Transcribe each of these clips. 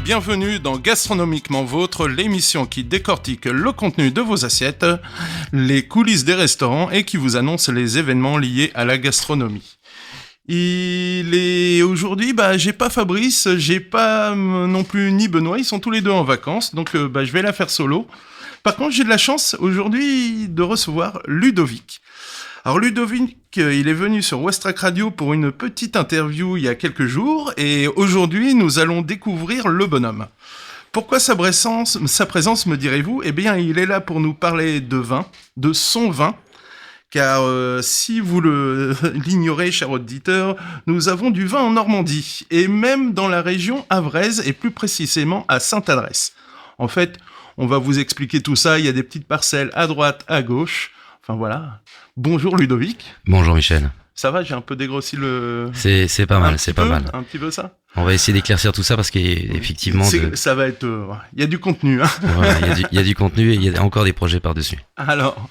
bienvenue dans Gastronomiquement Vôtre, l'émission qui décortique le contenu de vos assiettes, les coulisses des restaurants et qui vous annonce les événements liés à la gastronomie. Il est aujourd'hui, j'ai pas Fabrice, j'ai pas non plus ni Benoît, ils sont tous les deux en vacances, donc je vais la faire solo. Par contre, j'ai de la chance aujourd'hui de recevoir Ludovic. Alors Ludovic, il est venu sur Westrack Radio pour une petite interview il y a quelques jours et aujourd'hui nous allons découvrir le bonhomme. Pourquoi sa présence, me direz-vous ? Eh bien, il est là pour nous parler de vin, de son vin, car si vous l'ignorez, cher auditeur, nous avons du vin en Normandie et même dans la région havraise et plus précisément à Sainte-Adresse. En fait, on va vous expliquer tout ça, il y a des petites parcelles à droite, à gauche. Enfin voilà. Bonjour Ludovic. Bonjour Michel. Ça va, j'ai un peu dégrossi le... C'est pas mal, c'est pas mal. Un petit peu ça. On va essayer d'éclaircir tout ça parce qu'effectivement... Ça va être... Il y a du contenu. Hein. Voilà, il y a du contenu et il y a encore des projets par-dessus. Alors,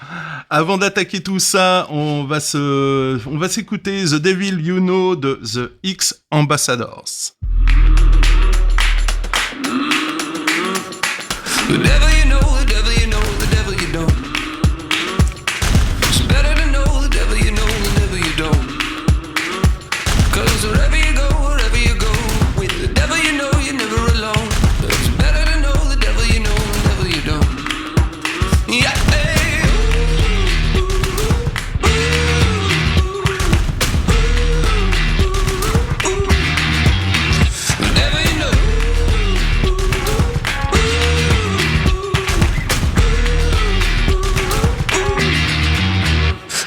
avant d'attaquer tout ça, on va s'écouter The Devil You Know de The X Ambassadors. The devil you know, the devil you know, the devil you don't. It's better to know the devil you know, the devil you don't. 'Cause wherever you go with the devil you know, you're never alone. It's better to know the devil you know, the devil you don't. Yeah.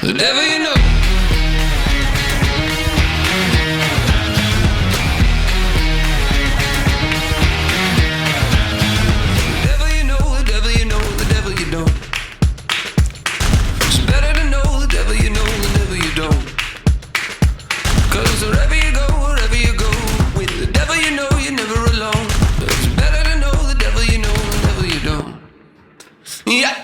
The devil you know. The devil you know, the devil you know, the devil you don't. It's better to know the devil you know, the devil you don't. 'Cause wherever you go with the devil you know, you're never alone. It's better to know the devil you know, the devil you don't. Yeah.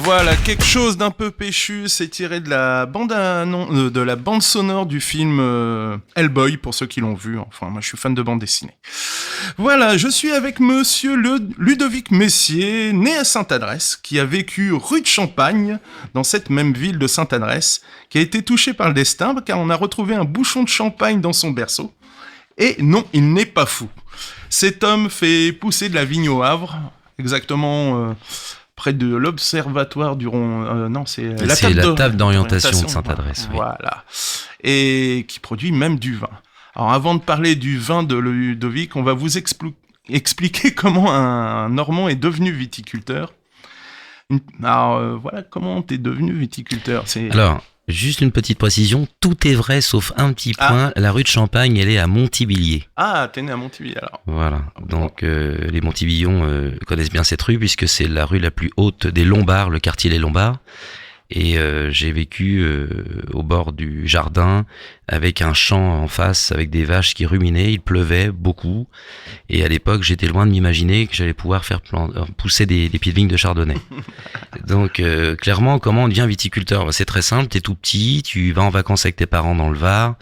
Voilà, quelque chose d'un peu péchu, c'est tiré de la de la bande sonore du film Hellboy, pour ceux qui l'ont vu. Enfin, moi, je suis fan de bande dessinée. Voilà, je suis avec monsieur Ludovic Messier, né à Sainte-Adresse, qui a vécu rue de Champagne, dans cette même ville de Sainte-Adresse, qui a été touché par le destin, car on a retrouvé un bouchon de champagne dans son berceau. Et non, il n'est pas fou. Cet homme fait pousser de la vigne au Havre, exactement près de l'observatoire du Rond. Non, c'est la table d'orientation de Sainte-Adresse. Oui. Voilà. Et qui produit même du vin. Alors, avant de parler du vin de Ludovic, on va vous expliquer comment un Normand est devenu viticulteur. Alors, voilà comment t'es devenu viticulteur. Alors, juste une petite précision, tout est vrai sauf un petit point. La rue de Champagne, elle est à Montivilliers. Ah, t'es né à Montivilliers alors. Voilà, donc les Montivillons connaissent bien cette rue puisque c'est la rue la plus haute des Lombards, le quartier des Lombards. Et j'ai vécu au bord du jardin avec un champ en face avec des vaches qui ruminaient, il pleuvait beaucoup et à l'époque j'étais loin de m'imaginer que j'allais pouvoir faire pousser des pieds de vigne de chardonnay. Donc clairement, comment on devient viticulteur ? C'est très simple, t'es tout petit, tu vas en vacances avec tes parents dans le Var,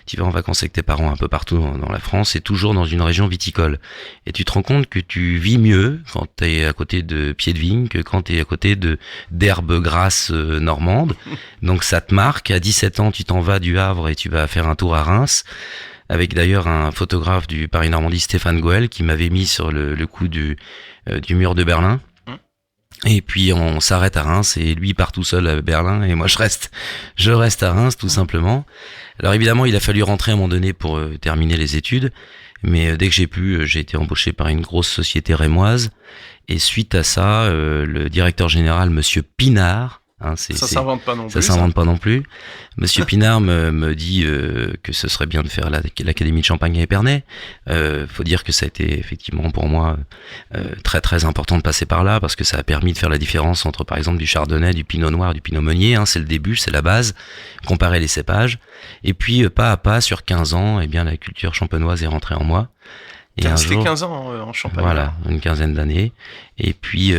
tu vas en vacances avec tes parents un peu partout dans la France et toujours dans une région viticole. Et tu te rends compte que tu vis mieux quand t'es à côté de pieds de vigne que quand t'es à côté d'herbes grasses normandes. Donc ça te marque. À 17 ans, tu t'en vas du Havre et tu vas faire un tour à Reims. Avec d'ailleurs un photographe du Paris-Normandie, Stéphane Goël, qui m'avait mis sur le coup du mur de Berlin. Et puis on s'arrête à Reims et lui part tout seul à Berlin et moi je reste à Reims tout simplement. Alors évidemment il a fallu rentrer à un moment donné pour terminer les études, mais dès que j'ai pu, j'ai été embauché par une grosse société rémoise et suite à ça, le directeur général Monsieur Pinard, ça s'invente pas non plus. Ça s'invente pas non plus. Monsieur Pinard me dit que ce serait bien de faire l'Académie de Champagne à Épernay. Faut dire que ça a été effectivement pour moi très très important de passer par là parce que ça a permis de faire la différence entre par exemple du chardonnay, du pinot noir, du pinot meunier. C'est le début, c'est la base. Comparer les cépages. Et puis pas à pas sur 15 ans, eh bien la culture champenoise est rentrée en moi. C'était 15 ans en Champagne. Voilà, une quinzaine d'années. Et puis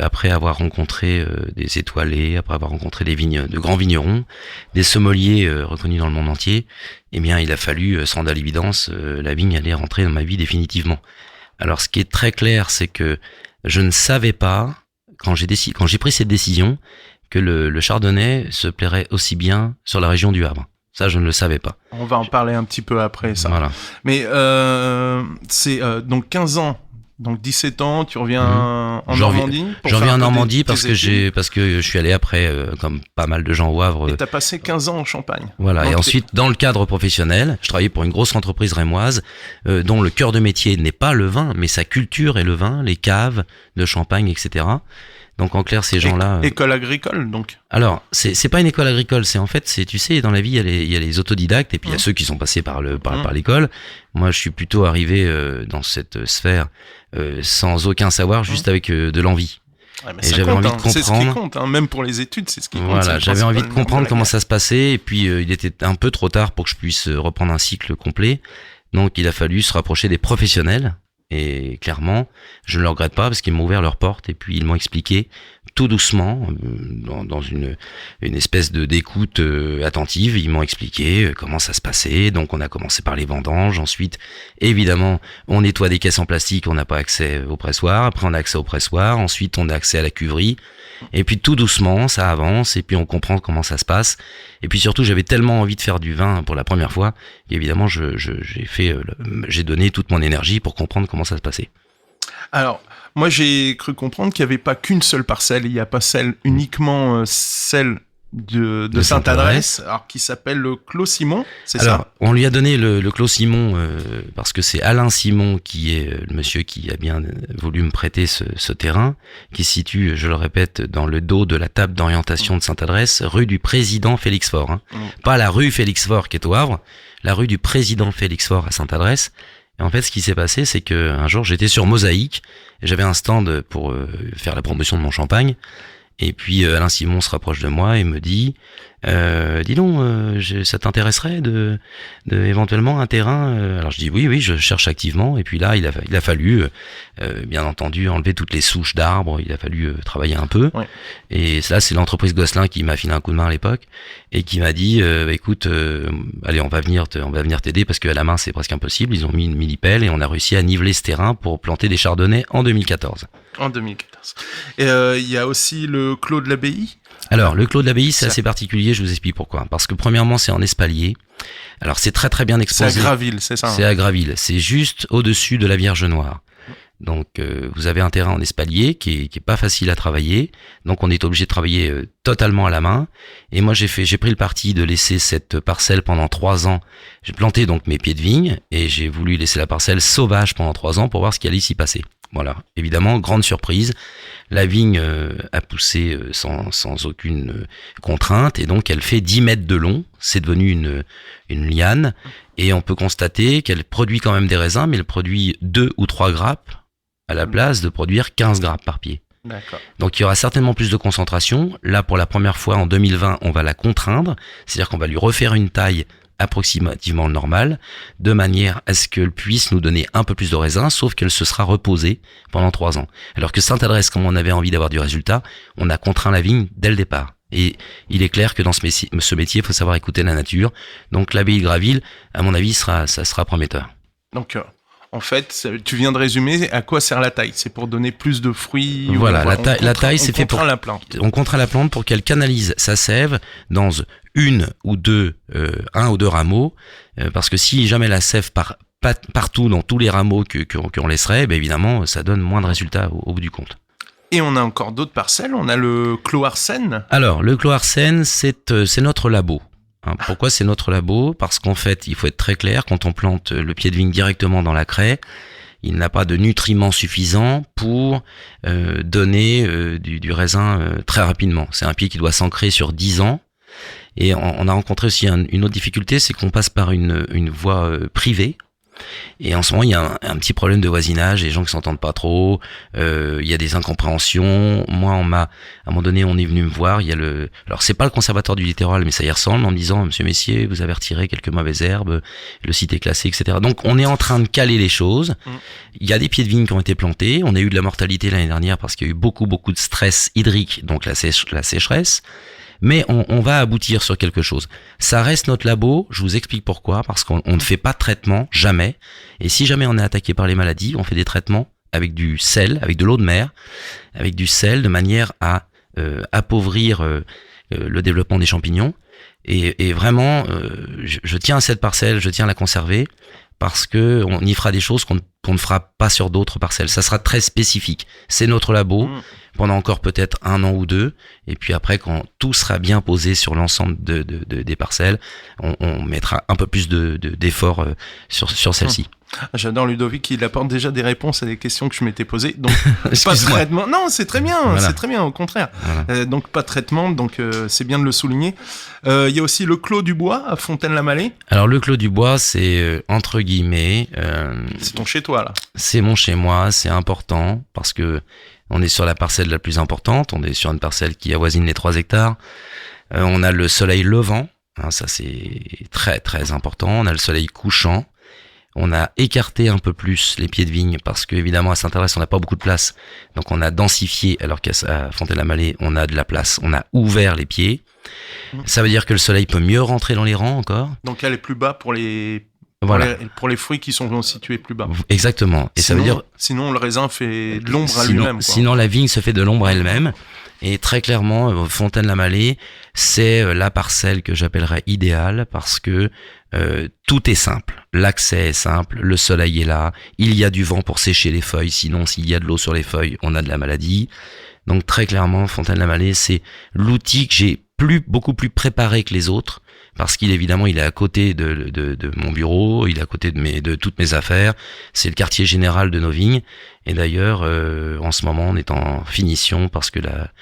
après avoir rencontré des étoilés, après avoir rencontré de grands vignerons, des sommeliers reconnus dans le monde entier, eh bien il a fallu, sans à l'évidence, la vigne allait rentrer dans ma vie définitivement. Alors ce qui est très clair, c'est que je ne savais pas, quand j'ai pris cette décision, que le chardonnay se plairait aussi bien sur la région du Havre. Ça, je ne le savais pas. On va en parler un petit peu après, ça. Voilà. Mais c'est donc 15 ans, donc 17 ans, tu reviens en Normandie. Je reviens en Normandie parce que je suis allé après, comme pas mal de gens au Havre. Et t'as passé 15 ans en Champagne. Voilà. Et ensuite, dans le cadre professionnel, je travaillais pour une grosse entreprise rémoise, dont le cœur de métier n'est pas le vin, mais sa culture est le vin, les caves de Champagne, etc. Donc en clair, ces gens-là. École agricole, donc. Alors, c'est pas une école agricole, c'est en fait, tu sais, dans la vie, il y a les autodidactes et puis il y a ceux qui sont passés par l'école. Moi, je suis plutôt arrivé dans cette sphère sans aucun savoir, juste avec de l'envie. Ouais, mais et j'avais envie de comprendre. C'est ce qui compte, même pour les études, c'est ce qui compte. Voilà, j'avais envie de comprendre comment ça se passait et puis il était un peu trop tard pour que je puisse reprendre un cycle complet. Donc, il a fallu se rapprocher des professionnels. Et clairement, je ne le regrette pas parce qu'ils m'ont ouvert leurs portes et puis ils m'ont expliqué tout doucement, dans une espèce d'écoute attentive, ils m'ont expliqué comment ça se passait. Donc on a commencé par les vendanges, ensuite évidemment on nettoie des caisses en plastique, on n'a pas accès au pressoir, après on a accès au pressoir, ensuite on a accès à la cuverie, et puis tout doucement ça avance et puis on comprend comment ça se passe. Et puis surtout j'avais tellement envie de faire du vin pour la première fois qu'évidemment j'ai donné toute mon énergie pour comprendre comment ça se passait. Alors, moi j'ai cru comprendre qu'il n'y avait pas qu'une seule parcelle, il n'y a pas uniquement celle de Sainte-Adresse, alors qui s'appelle le Clos Simon, c'est ça ? Alors, on lui a donné le Clos Simon parce que c'est Alain Simon qui est le monsieur qui a bien voulu me prêter ce terrain, qui se situe, je le répète, dans le dos de la table d'orientation de Sainte-Adresse, rue du Président Félix Faure. Pas la rue Félix Faure qui est au Havre, la rue du Président Félix Faure à Sainte-Adresse. Et en fait, ce qui s'est passé, c'est que un jour, j'étais sur Mosaïque, et j'avais un stand pour faire la promotion de mon champagne, Et puis Alain Simon se rapproche de moi et me dit dis donc, ça t'intéresserait de éventuellement un terrain Alors je dis oui, je cherche activement. Et puis là, il a fallu, bien entendu, enlever toutes les souches d'arbres. Il a fallu travailler un peu. Ouais. Et là, c'est l'entreprise Gosselin qui m'a filé un coup de main à l'époque et qui m'a dit écoute, allez, on va venir t'aider parce qu'à la main c'est presque impossible. Ils ont mis une millipelle et on a réussi à niveler ce terrain pour planter des chardonnays en 2014. En 2014. Et il y a aussi le Clos de l'Abbaye. Alors, le Clos de l'Abbaye, c'est assez particulier, je vous explique pourquoi. Parce que premièrement, c'est en espalier. Alors, c'est très très bien exposé. C'est à Graville, c'est ça? C'est à Graville. C'est juste au-dessus de la Vierge Noire. Donc, vous avez un terrain en espalier qui est pas facile à travailler. Donc, on est obligé de travailler totalement à la main. Et moi, j'ai pris le parti de laisser cette parcelle pendant 3 ans. J'ai planté donc mes pieds de vigne et j'ai voulu laisser la parcelle sauvage pendant 3 ans pour voir ce qui allait s'y passer. Voilà. Évidemment, grande surprise. La vigne a poussé sans aucune contrainte et donc elle fait 10 mètres de long. C'est devenu une liane et on peut constater qu'elle produit quand même des raisins, mais elle produit 2 ou 3 grappes à la place de produire 15 grappes par pied. D'accord. Donc il y aura certainement plus de concentration. Là, pour la première fois en 2020, on va la contraindre, c'est-à-dire qu'on va lui refaire une taille approximativement normale, de manière à ce qu'elle puisse nous donner un peu plus de raisin, sauf qu'elle se sera reposée pendant 3 ans. Alors que Sainte-Adresse, comme on avait envie d'avoir du résultat, on a contraint la vigne dès le départ. Et il est clair que dans ce métier, il faut savoir écouter la nature. Donc l'abbaye de Graville, à mon avis, ça sera prometteur. Donc, en fait, tu viens de résumer à quoi sert la taille. C'est pour donner plus de fruits. Voilà, la taille, c'est fait pour... la plante. On contraint la plante pour qu'elle canalise sa sève dans un ou deux rameaux, parce que si jamais la sève part partout dans tous les rameaux qu'on laisserait, ben évidemment, ça donne moins de résultats au bout du compte. Et on a encore d'autres parcelles. On a le Clos Arsène. Alors, le Clos Arsène, c'est notre labo. Pourquoi c'est notre labo? Parce qu'en fait, il faut être très clair, quand on plante le pied de vigne directement dans la craie, il n'a pas de nutriments suffisants pour donner du raisin très rapidement. C'est un pied qui doit s'ancrer sur 10 ans. Et on a rencontré aussi une autre difficulté, c'est qu'on passe par une voie privée. Et en ce moment, il y a un petit problème de voisinage, des gens qui s'entendent pas trop, il y a des incompréhensions. Moi, à un moment donné, on est venu me voir, alors c'est pas le conservatoire du littoral, mais ça y ressemble, en me disant, Monsieur Messier, vous avez retiré quelques mauvaises herbes, le site est classé, etc. Donc, on est en train de caler les choses. Il y a des pieds de vigne qui ont été plantés. On a eu de la mortalité l'année dernière parce qu'il y a eu beaucoup de stress hydrique, donc la sécheresse. Mais on va aboutir sur quelque chose. Ça reste notre labo, je vous explique pourquoi, parce qu'on ne fait pas de traitement, jamais. Et si jamais on est attaqué par les maladies, on fait des traitements avec du sel, avec de l'eau de mer, avec du sel, de manière à appauvrir le développement des champignons. Et vraiment, je tiens à cette parcelle, je tiens à la conserver, parce que on y fera des choses qu'on ne fera pas sur d'autres parcelles. Ça sera très spécifique. C'est notre labo, pendant encore peut-être 1 an ou 2, et puis après, quand tout sera bien posé sur l'ensemble des parcelles, on mettra un peu plus d'efforts sur celle-ci. J'adore Ludovic, il apporte déjà des réponses à des questions que je m'étais posées. Donc, pas de traitement. Non, c'est très bien, voilà. C'est très bien, au contraire. Voilà. Donc, pas de traitement, donc c'est bien de le souligner. Il y a aussi le Clos du Bois à Fontaine-la-Mallée. Alors, le Clos du Bois, c'est entre guillemets... c'est ton chez-toi, là. C'est mon chez-moi, c'est important, parce que on est sur la parcelle la plus importante, on est sur une parcelle qui avoisine les 3 hectares. On a le soleil levant, ça c'est très très important. On a le soleil couchant. On a écarté un peu plus les pieds de vigne parce que évidemment à Sainte-Adresse on n'a pas beaucoup de place, donc on a densifié, alors qu'à Fontaine-la-Mallée on a de la place, on a ouvert les pieds. Ça veut dire que le soleil peut mieux rentrer dans les rangs encore. Donc elle est plus bas pour les fruits qui sont situés plus bas. Exactement. Et sinon, ça veut dire sinon le raisin fait de l'ombre à lui-même. Quoi. Sinon la vigne se fait de l'ombre à elle-même. Et très clairement, Fontaine-la-Mallée, c'est la parcelle que j'appellerais idéale parce que tout est simple. L'accès est simple, le soleil est là, il y a du vent pour sécher les feuilles, sinon s'il y a de l'eau sur les feuilles, on a de la maladie. Donc très clairement, Fontaine-la-Mallée, c'est l'outil que j'ai beaucoup plus préparé que les autres, parce qu'il évidemment il est à côté de mon bureau, il est à côté de toutes mes affaires, c'est le quartier général de nos vignes, et d'ailleurs en ce moment on est en finition parce que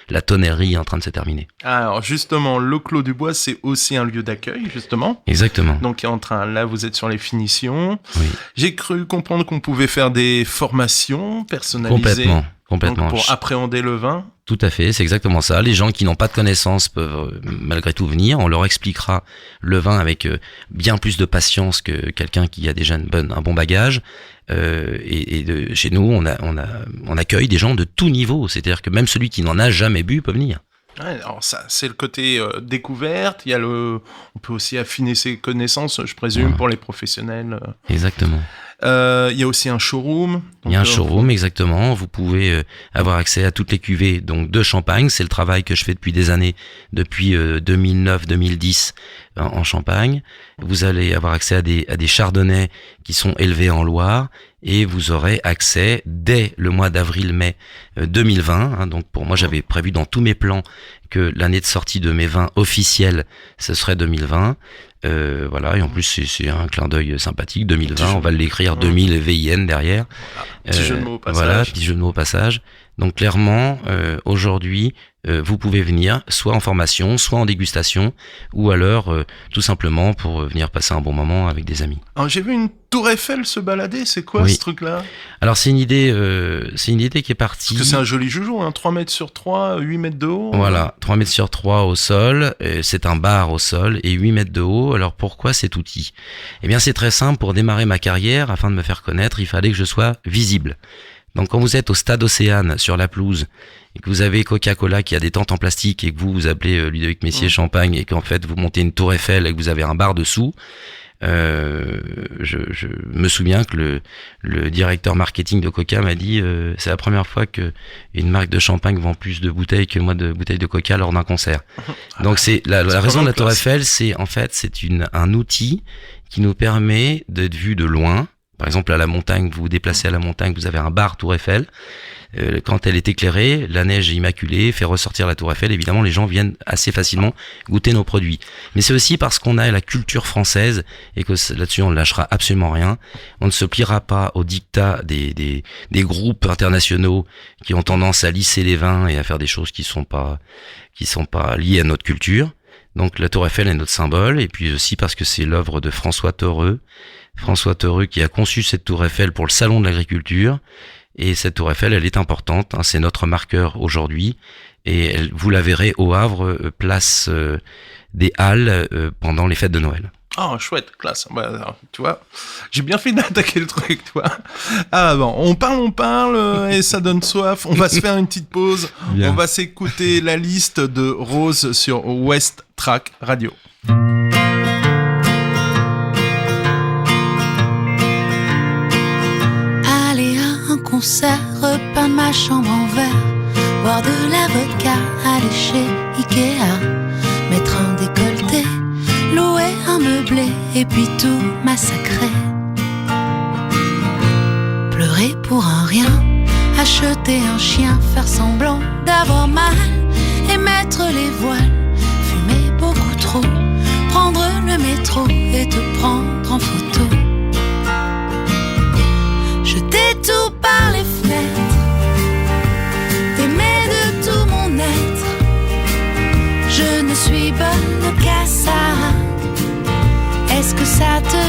la tonnerie est en train de se terminer. Alors justement, le Clos du Bois c'est aussi un lieu d'accueil justement. Exactement. Donc là vous êtes sur les finitions. Oui. J'ai cru comprendre qu'on pouvait faire des formations personnalisées. Complètement. Donc, pour appréhender le vin. Tout à fait, c'est exactement ça. Les gens qui n'ont pas de connaissances peuvent malgré tout venir. On leur expliquera le vin avec bien plus de patience que quelqu'un qui a déjà un bon bagage. Chez nous, on accueille des gens de tout niveau. C'est-à-dire que même celui qui n'en a jamais bu peut venir. Ouais, alors ça, c'est le côté découverte. Il y a on peut aussi affiner ses connaissances, je présume, pour les professionnels. Exactement. Il y a aussi un showroom. Il y a un showroom, exactement. Vous pouvez avoir accès à toutes les cuvées donc de Champagne. C'est le travail que je fais depuis des années, depuis 2009-2010 en Champagne. Vous allez avoir accès à des chardonnays qui sont élevés en Loire. Et vous aurez accès dès le mois d'avril-mai 2020. Donc pour moi, j'avais prévu dans tous mes plans que l'année de sortie de mes vins officiels, ce serait 2020. Voilà, et en plus c'est un clin d'œil sympathique. 2020, on va l'écrire 2000 et VIN derrière. Petit jeu de mots au passage. Voilà, petit jeu de mots au passage. Donc clairement, aujourd'hui, vous pouvez venir soit en formation, soit en dégustation, ou alors tout simplement pour venir passer un bon moment avec des amis. Alors, j'ai vu une tour Eiffel se balader, c'est quoi ce truc-là ? Alors c'est une idée qui est partie. Parce que c'est un joli joujou, 3 mètres sur 3, 8 mètres de haut. Voilà, 3 mètres sur 3 au sol, c'est un bar au sol et 8 mètres de haut. Alors pourquoi cet outil ? Eh bien c'est très simple, pour démarrer ma carrière, afin de me faire connaître, il fallait que je sois visible. Donc quand vous êtes au stade Océane sur la pelouse et que vous avez Coca-Cola qui a des tentes en plastique et que vous appelez Ludovic Messier Champagne et qu'en fait vous montez une tour Eiffel et que vous avez un bar dessous, je me souviens que le directeur marketing de Coca m'a dit c'est la première fois que une marque de champagne vend plus de bouteilles que moi de bouteilles de Coca lors d'un concert. Donc c'est la raison de la tour Eiffel, c'est un outil qui nous permet d'être vu de loin. Par exemple, à la montagne, vous vous déplacez à la montagne, vous avez un bar Tour Eiffel. Quand elle est éclairée, la neige est immaculée, fait ressortir la Tour Eiffel. Évidemment, les gens viennent assez facilement goûter nos produits. Mais c'est aussi parce qu'on a la culture française et que là-dessus, on ne lâchera absolument rien. On ne se pliera pas au diktat des groupes internationaux qui ont tendance à lisser les vins et à faire des choses qui sont pas liées à notre culture. Donc, la Tour Eiffel est notre symbole. Et puis aussi parce que c'est l'œuvre de François Theureux. François Theureux qui a conçu cette tour Eiffel pour le salon de l'agriculture. Et cette tour Eiffel, elle est importante, c'est notre marqueur aujourd'hui. Et vous la verrez au Havre, place des Halles, pendant les fêtes de Noël. Oh, chouette, classe. Bah, alors, tu vois, j'ai bien fait d'attaquer le truc, toi. Ah bon, on parle, et ça donne soif. On va se faire une petite pause. Bien. On va s'écouter la liste de Rose sur West Track Radio. Concert, repeindre ma chambre en verre, boire de la vodka, aller chez Ikea, mettre un décolleté, louer un meublé et puis tout massacrer. Pleurer pour un rien, acheter un chien, faire semblant d'avoir mal et mettre les voiles, fumer beaucoup trop, prendre le métro et te prendre en photo. Jeter tout par les fenêtres, t'aimer de tout mon être. Je ne suis bonne qu'à ça. Est-ce que ça te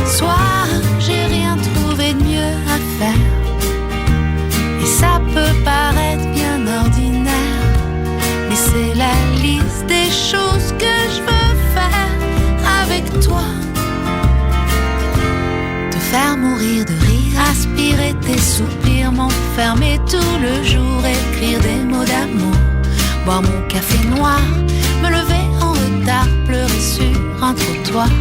déçoit? J'ai rien trouvé de mieux à faire. Et ça peut paraître bien ordinaire, mais c'est la liste des choses que je veux faire avec toi. Faire mourir de rire, aspirer tes soupirs, m'enfermer tout le jour, écrire des mots d'amour, boire mon café noir, me lever en retard, pleurer sur un trottoir,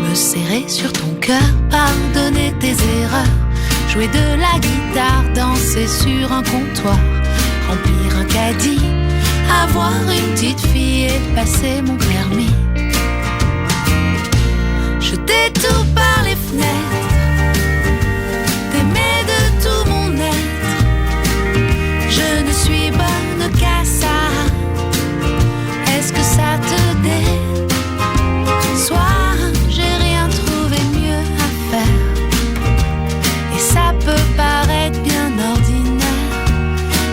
me serrer sur ton cœur, pardonner tes erreurs, jouer de la guitare, danser sur un comptoir, remplir un caddie, avoir une petite fille et passer mon permis. Jeter tout par les fenêtres, t'aimer de tout mon être. Je ne suis bonne qu'à ça. Est-ce que ça te déçoit? J'ai rien trouvé mieux à faire. Et ça peut paraître bien ordinaire,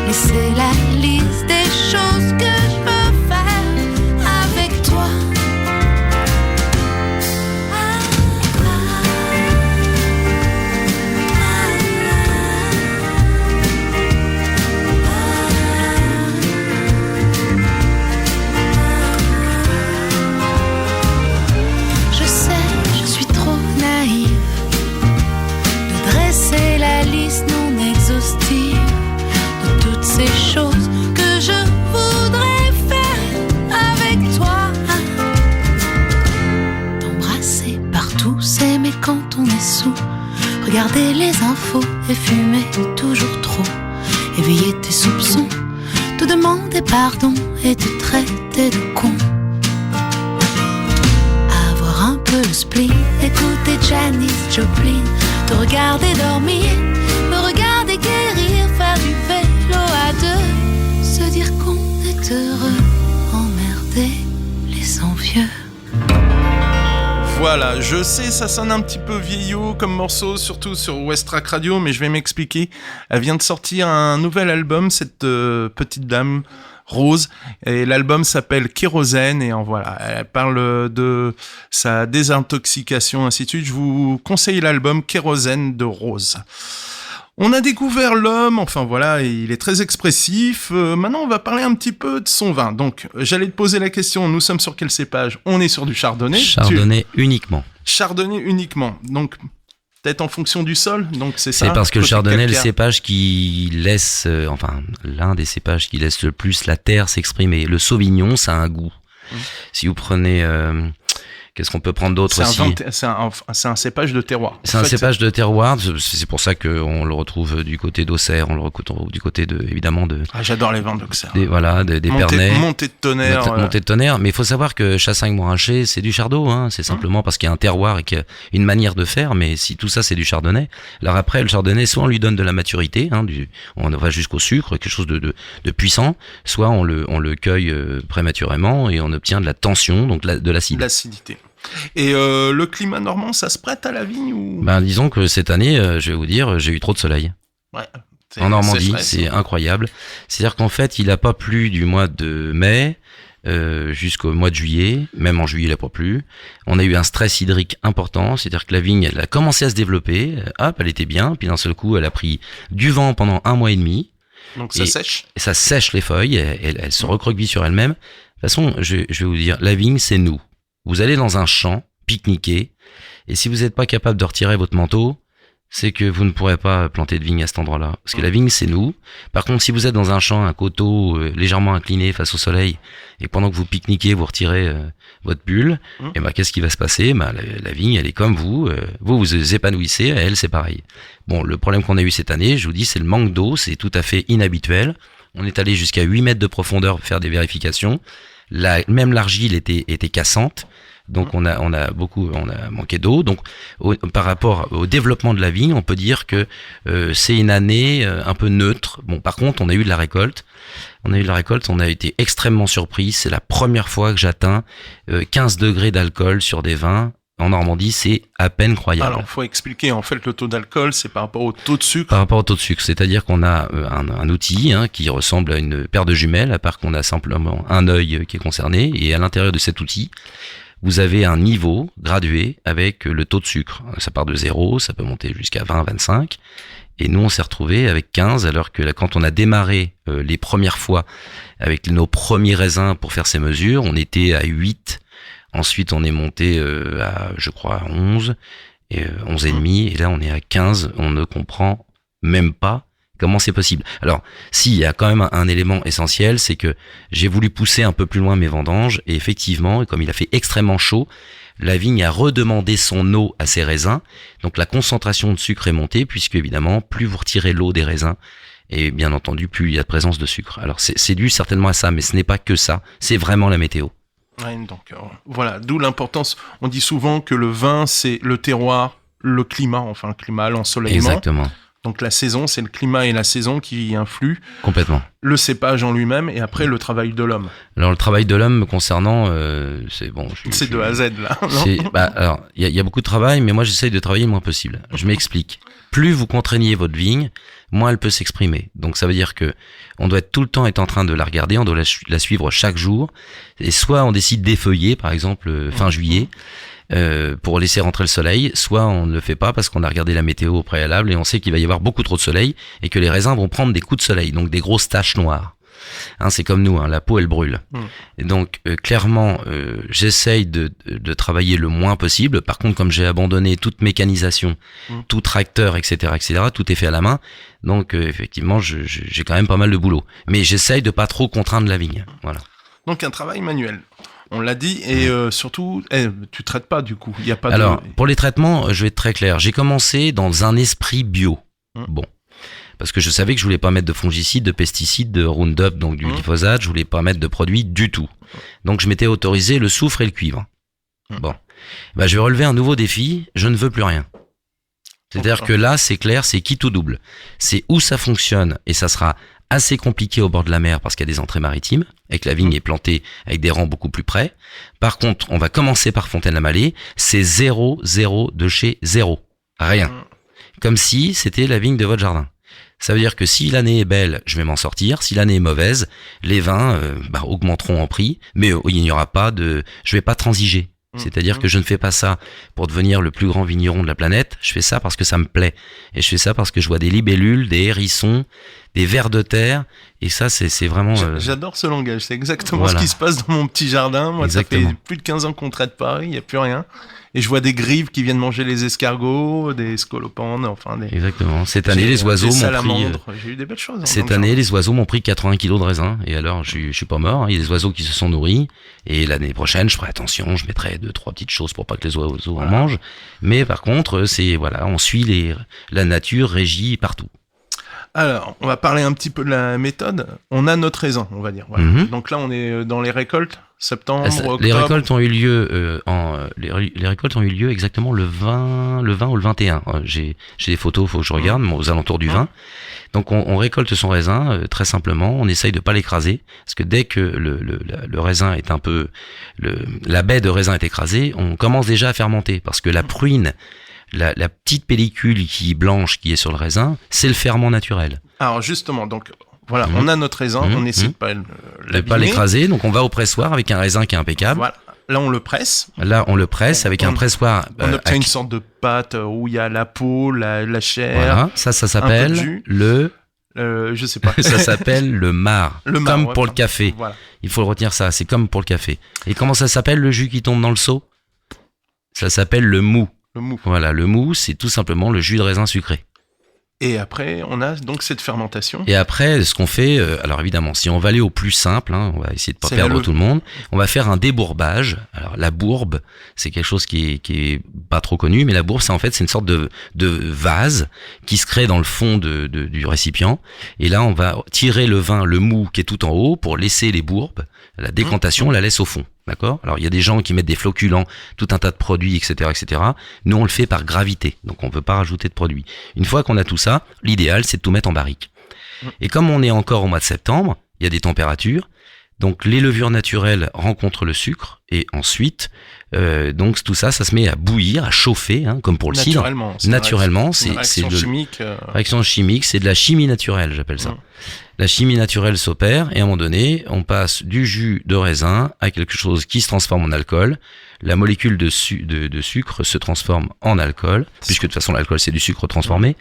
mais c'est la liste des choses que je veux faire avec toi. regarder les infos et fumer toujours trop, éveiller tes soupçons, te demander pardon et te traiter de con. Avoir un peu le spleen, écouter Janis Joplin, te regarder dormir, me regarder guérir, faire du vélo à deux, se dire qu'on est heureux, emmerder les envieux. Voilà, je sais, ça sonne un petit peu vieillot comme morceau, surtout sur West Track Radio, mais je vais m'expliquer. Elle vient de sortir un nouvel album, cette petite dame Rose, et l'album s'appelle Kérosène, et voilà, elle parle de sa désintoxication, ainsi de suite. Je vous conseille l'album Kérosène de Rose. On a découvert l'homme, enfin voilà, il est très expressif. Maintenant, on va parler un petit peu de son vin. Donc, j'allais te poser la question, nous sommes sur quel cépage ? On est sur du chardonnay. Chardonnay uniquement. Chardonnay uniquement. Donc, peut-être en fonction du sol, donc c'est ça. C'est parce que le chardonnay est le calcaire. cépage qui laisse, l'un des cépages qui laisse le plus la terre s'exprimer. Le sauvignon, ça a un goût. Si vous prenez... qu'est-ce qu'on peut prendre d'autre aussi ? C'est un cépage de terroir. C'est un cépage de terroir. C'est pour ça qu'on le retrouve du côté d'Auxerre, on le retrouve du côté évidemment de. Ah, j'adore les vins d'Auxerre. Des Pernets. Montée de tonnerre. Montée de tonnerre. Mais il faut savoir que Chassagne-Montrachet, c'est du chardot. Hein. C'est simplement parce qu'il y a un terroir et qu'il y a une manière de faire. Mais si tout ça, c'est du chardonnay. Alors après, le chardonnay, soit on lui donne de la maturité, on va jusqu'au sucre, quelque chose de puissant, soit on le cueille prématurément et on obtient de la tension, donc de l'acide. L'acidité. Et le climat normand, ça se prête à la vigne ou... Disons que cette année, je vais vous dire, j'ai eu trop de soleil. Ouais. En Normandie, c'est incroyable. C'est-à-dire qu'en fait, il n'a pas plu du mois de mai jusqu'au mois de juillet. Même en juillet, il n'a pas plu. On a eu un stress hydrique important. C'est-à-dire que la vigne, elle a commencé à se développer. Hop, elle était bien. Puis d'un seul coup, elle a pris du vent pendant 1 mois et demi. Donc ça sèche. Et ça sèche les feuilles. Elle se recroqueville sur elle-même. De toute façon, je vais vous dire, la vigne, c'est nous. Vous allez dans un champ, pique-niquer, et si vous n'êtes pas capable de retirer votre manteau, c'est que vous ne pourrez pas planter de vigne à cet endroit-là. Parce que la vigne, c'est nous. Par contre, si vous êtes dans un champ, un coteau légèrement incliné face au soleil, et pendant que vous pique-niquez, vous retirez votre bulle, et qu'est-ce qui va se passer ? La vigne, elle est comme vous. Vous épanouissez, elle, c'est pareil. Bon, le problème qu'on a eu cette année, je vous dis, c'est le manque d'eau. C'est tout à fait inhabituel. On est allé jusqu'à 8 mètres de profondeur pour faire des vérifications. Même l'argile était cassante. Donc on a manqué d'eau. Donc par rapport au développement de la vigne, on peut dire que c'est une année un peu neutre. Bon, par contre, on a eu de la récolte. On a été extrêmement surpris. C'est la première fois que j'atteins 15 degrés d'alcool sur des vins. En Normandie, c'est à peine croyable. Alors, faut expliquer, en fait, le taux d'alcool, c'est par rapport au taux de sucre. Par rapport au taux de sucre, c'est-à-dire qu'on a un outil qui ressemble à une paire de jumelles, à part qu'on a simplement un œil qui est concerné, et à l'intérieur de cet outil, vous avez un niveau gradué avec le taux de sucre. Ça part de 0, ça peut monter jusqu'à 20, 25, et nous, on s'est retrouvés avec 15, alors que quand on a démarré les premières fois avec nos premiers raisins pour faire ces mesures, on était à 8. Ensuite, on est monté à, je crois, 11, et 11 et demi, et là, on est à 15. On ne comprend même pas comment c'est possible. Alors, il y a quand même un élément essentiel, c'est que j'ai voulu pousser un peu plus loin mes vendanges, et effectivement, comme il a fait extrêmement chaud, la vigne a redemandé son eau à ses raisins, donc la concentration de sucre est montée, puisque évidemment, plus vous retirez l'eau des raisins, et bien entendu, plus il y a de présence de sucre. Alors, c'est dû certainement à ça, mais ce n'est pas que ça, c'est vraiment la météo. Ouais, donc voilà, d'où l'importance. On dit souvent que le vin, c'est le terroir, le climat, l'ensoleillement. Exactement. Donc la saison, c'est le climat et la saison qui y influent. Complètement. Le cépage en lui-même et après le travail de l'homme. Alors le travail de l'homme me concernant, c'est bon. C'est de A à Z là. Non alors il y a beaucoup de travail, mais moi j'essaye de travailler le moins possible. Je m'explique. Plus vous contraignez votre vigne, moins elle peut s'exprimer. Donc ça veut dire que on doit tout le temps être en train de la regarder, on doit la suivre chaque jour. Et soit on décide d'effeuiller, par exemple fin juillet, pour laisser rentrer le soleil, soit on ne le fait pas parce qu'on a regardé la météo au préalable et on sait qu'il va y avoir beaucoup trop de soleil et que les raisins vont prendre des coups de soleil, donc des grosses taches noires. C'est comme nous, la peau elle brûle. Et donc clairement, j'essaye de travailler le moins possible. Par contre, comme j'ai abandonné toute mécanisation, tout tracteur, etc., tout est fait à la main. Donc effectivement, j'ai quand même pas mal de boulot. Mais j'essaye de pas trop contraindre la vigne. Voilà. Donc un travail manuel. on l'a dit, et surtout, tu traites pas du coup. Il y a pas Alors, de. pour les traitements, je vais être très clair. J'ai commencé dans un esprit bio. Bon. Parce que je savais que je voulais pas mettre de fongicides, de pesticides, de Roundup, donc du glyphosate, je voulais pas mettre de produits du tout. Donc je m'étais autorisé le soufre et le cuivre. Bon. Bah, je vais relever un nouveau défi, je ne veux plus rien. C'est-à-dire que là, c'est clair, c'est quitte ou double. C'est où ça fonctionne, et ça sera assez compliqué au bord de la mer parce qu'il y a des entrées maritimes, et que la vigne est plantée avec des rangs beaucoup plus près. Par contre, on va commencer par Fontaine-la-Mallée, c'est 0, 0 de chez 0. Rien. Comme si c'était la vigne de votre jardin. Ça veut dire que si l'année est belle, je vais m'en sortir. Si l'année est mauvaise, les vins augmenteront en prix, mais il n'y aura pas de... Je vais pas transiger. C'est-à-dire que je ne fais pas ça pour devenir le plus grand vigneron de la planète. Je fais ça parce que ça me plaît. Et je fais ça parce que je vois des libellules, des hérissons, des vers de terre. Et ça, c'est vraiment... J'adore ce langage. C'est exactement ce qui se passe dans mon petit jardin. Moi, Exactement. Ça fait plus de 15 ans qu'on traite Paris. Il n'y a plus rien. Et je vois des grives qui viennent manger les escargots, des scolopendres, enfin des... Exactement. Cette année, les oiseaux m'ont pris... J'ai eu des belles choses. Cette année, les oiseaux m'ont pris 80 kilos de raisin. Et alors, je suis pas mort. Il y a des oiseaux qui se sont nourris. Et l'année prochaine, je ferai attention. Je mettrai 2-3 petites choses pour pas que les oiseaux en mangent. Mais par contre, on suit la nature régie partout. Alors, on va parler un petit peu de la méthode. On a notre raisin, on va dire. Voilà. Donc là, on est dans les récoltes, septembre, octobre. Les récoltes ont eu lieu les récoltes ont eu lieu exactement le 20 ou le 21. J'ai des photos, faut que je regarde, aux alentours du 20. Donc on récolte son raisin très simplement. On essaye de pas l'écraser parce que dès que le raisin est un peu la baie de raisin est écrasée, on commence déjà à fermenter parce que la pruine, la petite pellicule blanche qui est sur le raisin, c'est le ferment naturel. Alors justement, donc voilà, on a notre raisin, on essaie de pas l'écraser, donc on va au pressoir avec un raisin qui est impeccable. Voilà. Là, on le presse. Avec un pressoir. On obtient une sorte de pâte où il y a la peau, la chair. Voilà, ça s'appelle je sais pas. Ça s'appelle le marc. Comme pour le café. Voilà. Il faut le retenir ça, c'est comme pour le café. Et comment ça s'appelle le jus qui tombe dans le seau? Ça s'appelle le mou. Le mou. Voilà, le mou, c'est tout simplement le jus de raisin sucré. Et après, on a donc cette fermentation. Et après, ce qu'on fait, alors évidemment, si on va aller au plus simple, on va essayer de pas perdre tout le monde, on va faire un débourbage. Alors la bourbe, c'est quelque chose qui est pas trop connu, mais la bourbe, c'est une sorte de vase qui se crée dans le fond du récipient. Et là, on va tirer le vin, le mou qui est tout en haut, pour laisser les bourbes. La décantation, on la laisse au fond. D'accord? Alors, il y a des gens qui mettent des floculants, tout un tas de produits, etc., etc. Nous, on le fait par gravité. Donc, on ne veut pas rajouter de produits. Une fois qu'on a tout ça, l'idéal, c'est de tout mettre en barrique. Et comme on est encore au mois de septembre, il y a des températures. Donc, les levures naturelles rencontrent le sucre. Et ensuite, donc, tout ça, ça se met à bouillir, à chauffer, comme pour le cidre. Naturellement. C'est une réaction chimique. Réaction chimique, c'est de la chimie naturelle, j'appelle ça. La chimie naturelle s'opère et à un moment donné, on passe du jus de raisin à quelque chose qui se transforme en alcool. La molécule de sucre se transforme en alcool, puisque de toute façon l'alcool c'est du sucre transformé.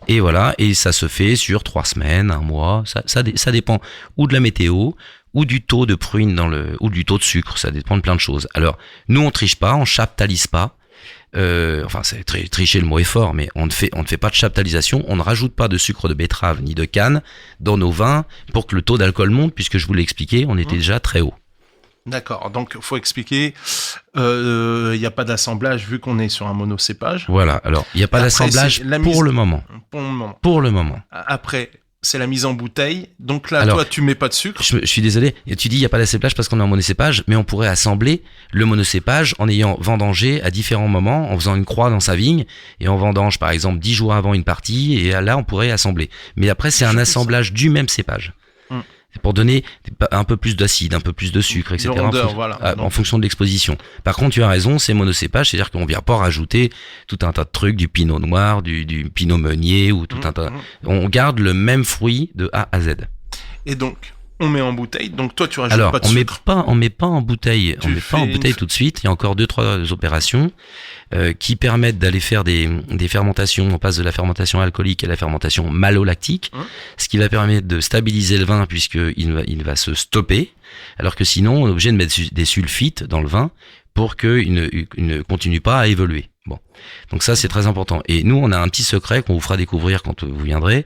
Et voilà, et ça se fait sur 3 semaines, 1 mois. Ça dépend ou de la météo, ou du taux de prune ou du taux de sucre. Ça dépend de plein de choses. Alors nous on triche pas, on chaptalise pas. C'est tricher, le mot est fort, mais on ne fait pas de chaptalisation, on ne rajoute pas de sucre de betterave ni de canne dans nos vins pour que le taux d'alcool monte, puisque je vous l'ai expliqué, on était déjà très haut. D'accord, donc faut expliquer, il n'y a pas d'assemblage vu qu'on est sur un monocépage. Voilà, alors il n'y a pas d'assemblage pour le moment. Pour le moment. Après, c'est la mise en bouteille. Donc là, toi, tu mets pas de sucre. Je suis désolé. Tu dis il n'y a pas d'assemblage parce qu'on est en monocépage, mais on pourrait assembler le monocépage en ayant vendangé à différents moments, en faisant une croix dans sa vigne, et on vendange par exemple 10 jours avant une partie, et là on pourrait assembler. Mais après, c'est un assemblage du même cépage. C'est pour donner un peu plus d'acide, un peu plus de sucre, etc. En fonction de l'exposition. Par contre, tu as raison, c'est monocépage, c'est-à-dire qu'on vient pas rajouter tout un tas de trucs, du pinot noir, du pinot meunier, ou tout un tas. On garde le même fruit de A à Z. Et donc, on met en bouteille. Donc toi, tu rajoutes pas de sucre. On met pas en bouteille. On met pas en bouteille tout de suite. Il y a encore 2-3 opérations qui permettent d'aller faire des fermentations. On passe de la fermentation alcoolique à la fermentation malolactique, ce qui va permettre de stabiliser le vin puisqu'il va se stopper. Alors que sinon, on est obligé de mettre des sulfites dans le vin pour qu'il ne continue pas à évoluer. Bon, donc ça c'est très important. Et nous on a un petit secret qu'on vous fera découvrir quand vous viendrez.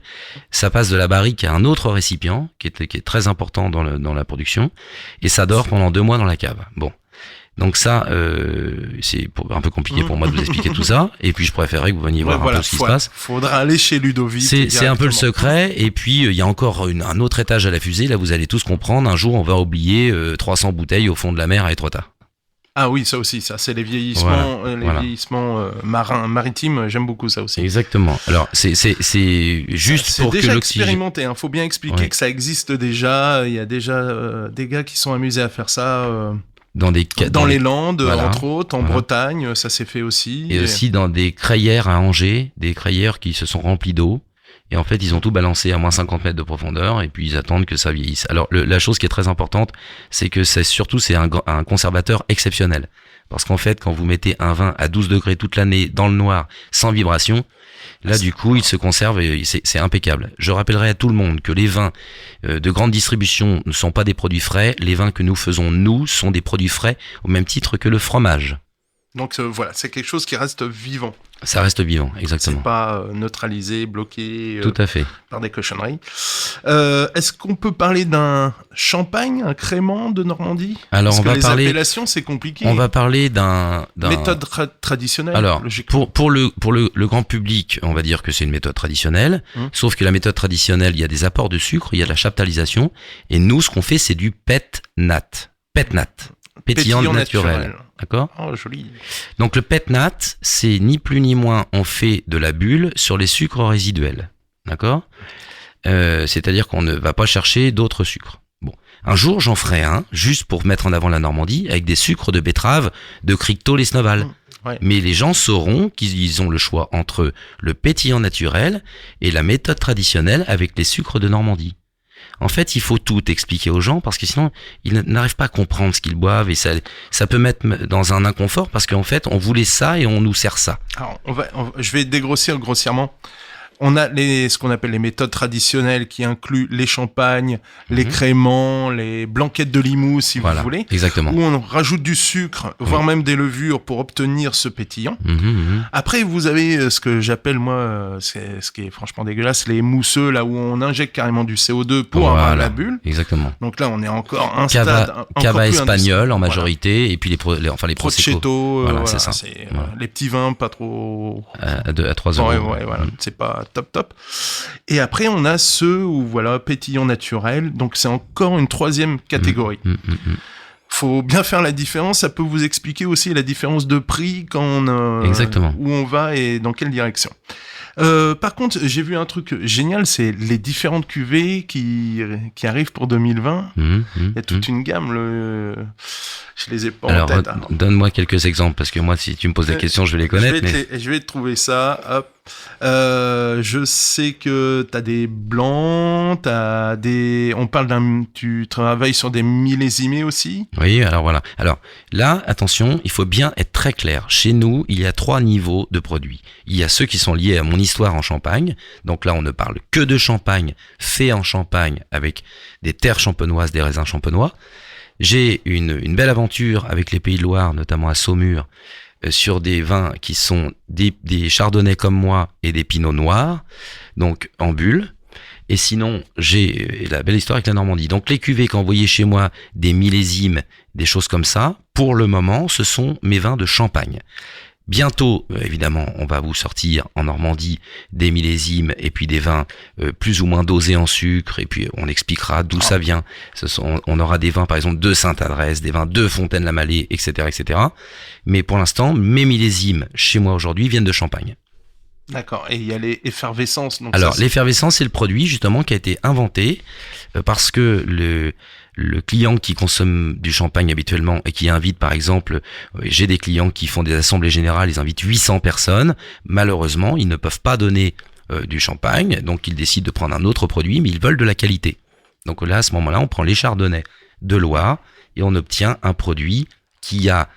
Ça passe de la barrique à un autre récipient qui est très important dans la production, et ça dort pendant 2 mois dans la cave. Bon, Donc ça, un peu compliqué pour moi de vous expliquer tout ça. Et puis je préférerais que vous veniez voir un peu ce qui se passe. Faudra aller chez Ludovic. C'est un peu le secret. Et puis il y a encore un autre étage à la fusée. Là, vous allez tous comprendre. Un jour, on va oublier 300 bouteilles au fond de la mer à Étretat. Ah oui, ça aussi, ça c'est les vieillissements, vieillissements maritimes. J'aime beaucoup ça aussi. Exactement. Alors c'est juste pour que déjà l'oxygène. Expérimenté. Faut bien expliquer que ça existe déjà. Il y a déjà des gars qui sont amusés à faire ça. Dans les Landes, entre autres, en Bretagne, ça s'est fait aussi. Et aussi dans des crayères à Angers, des crayères qui se sont remplies d'eau. Et en fait, ils ont tout balancé à moins 50 mètres de profondeur et puis ils attendent que ça vieillisse. Alors, la chose qui est très importante, c'est que c'est un conservateur exceptionnel. Parce qu'en fait, quand vous mettez un vin à 12 degrés toute l'année dans le noir, sans vibration, là, du coup, il se conserve et c'est impeccable. Je rappellerai à tout le monde que les vins de grande distribution ne sont pas des produits frais. Les vins que nous faisons, nous, sont des produits frais au même titre que le fromage. Donc voilà, c'est quelque chose qui reste vivant. Ça reste vivant, exactement. C'est pas neutralisé, bloqué tout à fait. Par des cochonneries. Est-ce qu'on peut parler d'un champagne, un crément de Normandie? Alors Parce que les appellations, c'est compliqué. On va parler d'un méthode traditionnelle. Alors, pour le grand public, on va dire que c'est une méthode traditionnelle. Sauf que la méthode traditionnelle, il y a des apports de sucre, il y a de la chaptalisation. Et nous, ce qu'on fait, c'est du pet-nat. Pétillant naturel. D'accord? Oh, joli. Donc le pet-nat, c'est ni plus ni moins, on fait de la bulle sur les sucres résiduels. D'accord? C'est-à-dire qu'on ne va pas chercher d'autres sucres. Bon. Un jour, j'en ferai un, juste pour mettre en avant la Normandie, avec des sucres de betterave, de Crichton et Snoval. Ouais. Mais les gens sauront qu'ils ont le choix entre le pétillant naturel et la méthode traditionnelle avec les sucres de Normandie. En fait, il faut tout expliquer aux gens parce que sinon, ils n'arrivent pas à comprendre ce qu'ils boivent et ça peut mettre dans un inconfort parce qu'en fait, on voulait ça et on nous sert ça. Alors, je vais dégrossir grossièrement. On a ce qu'on appelle les méthodes traditionnelles qui incluent les champagnes, les créments, les blanquettes de Limoux, si vous voulez. Exactement. Où on rajoute du sucre, voire même des levures pour obtenir ce pétillant. Après, vous avez ce que j'appelle, moi, ce qui est franchement dégueulasse, les mousseux, là où on injecte carrément du CO2 pour avoir la bulle. Exactement. Donc là, on est encore un stade cava espagnol en majorité, et puis les prosecco. Voilà, c'est ça. Les petits vins, pas trop... à 3 euros. Ouais, voilà. C'est pas top. Et après, on a ceux où, pétillant naturel. Donc, c'est encore une troisième catégorie. Faut bien faire la différence. Ça peut vous expliquer aussi la différence de prix Exactement. Où on va et dans quelle direction. Par contre, j'ai vu un truc génial, c'est les différentes cuvées qui arrivent pour 2020. Il y a toute une gamme. Je les ai pas en tête. Alors, donne-moi quelques exemples, parce que moi, si tu me poses la question, je vais les connaître. Je vais te trouver ça. Hop. Je sais que t'as des blancs, on parle tu travailles sur des millésimés aussi. Oui, alors voilà. Alors là, attention, il faut bien être très clair. Chez nous, il y a 3 niveaux de produits. Il y a ceux qui sont liés à mon histoire en Champagne. Donc là, on ne parle que de champagne fait en Champagne avec des terres champenoises, des raisins champenois. J'ai une belle aventure avec les Pays de Loire, notamment à Saumur, sur des vins qui sont des chardonnays comme moi et des pinots noirs, donc en bulle. Et sinon, j'ai la belle histoire avec la Normandie. Donc les cuvées qu'envoyez chez moi, des millésimes, des choses comme ça, pour le moment, ce sont mes vins de Champagne. Bientôt, évidemment, on va vous sortir en Normandie des millésimes et puis des vins plus ou moins dosés en sucre, et puis on expliquera d'où ça vient. On aura des vins, par exemple, de Sainte-Adresse, des vins de Fontaine-la-Mallée, etc., etc. Mais pour l'instant, mes millésimes chez moi aujourd'hui viennent de Champagne. D'accord. Et il y a l'effervescence. Alors, l'effervescence, c'est le produit justement qui a été inventé parce que le client qui consomme du champagne habituellement et qui invite, par exemple, j'ai des clients qui font des assemblées générales, ils invitent 800 personnes. Malheureusement, ils ne peuvent pas donner du champagne, donc ils décident de prendre un autre produit, mais ils veulent de la qualité. Donc là, à ce moment-là, on prend les chardonnays de Loire et on obtient un produit qui a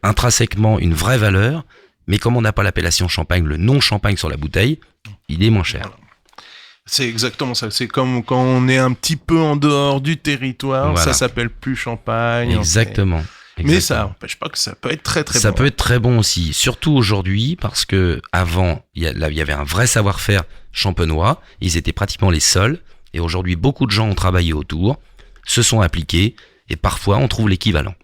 intrinsèquement une vraie valeur, mais comme on n'a pas l'appellation champagne, le nom champagne sur la bouteille, il est moins cher. Voilà. C'est exactement ça. C'est comme quand on est un petit peu en dehors du territoire, ça s'appelle plus champagne. Exactement. Mais ça n'empêche pas que ça peut être très très bon. Ça peut être très bon aussi, surtout aujourd'hui, parce que avant, il y avait un vrai savoir-faire champenois. Ils étaient pratiquement les seuls. Et aujourd'hui, beaucoup de gens ont travaillé autour, se sont appliqués, et parfois on trouve l'équivalent.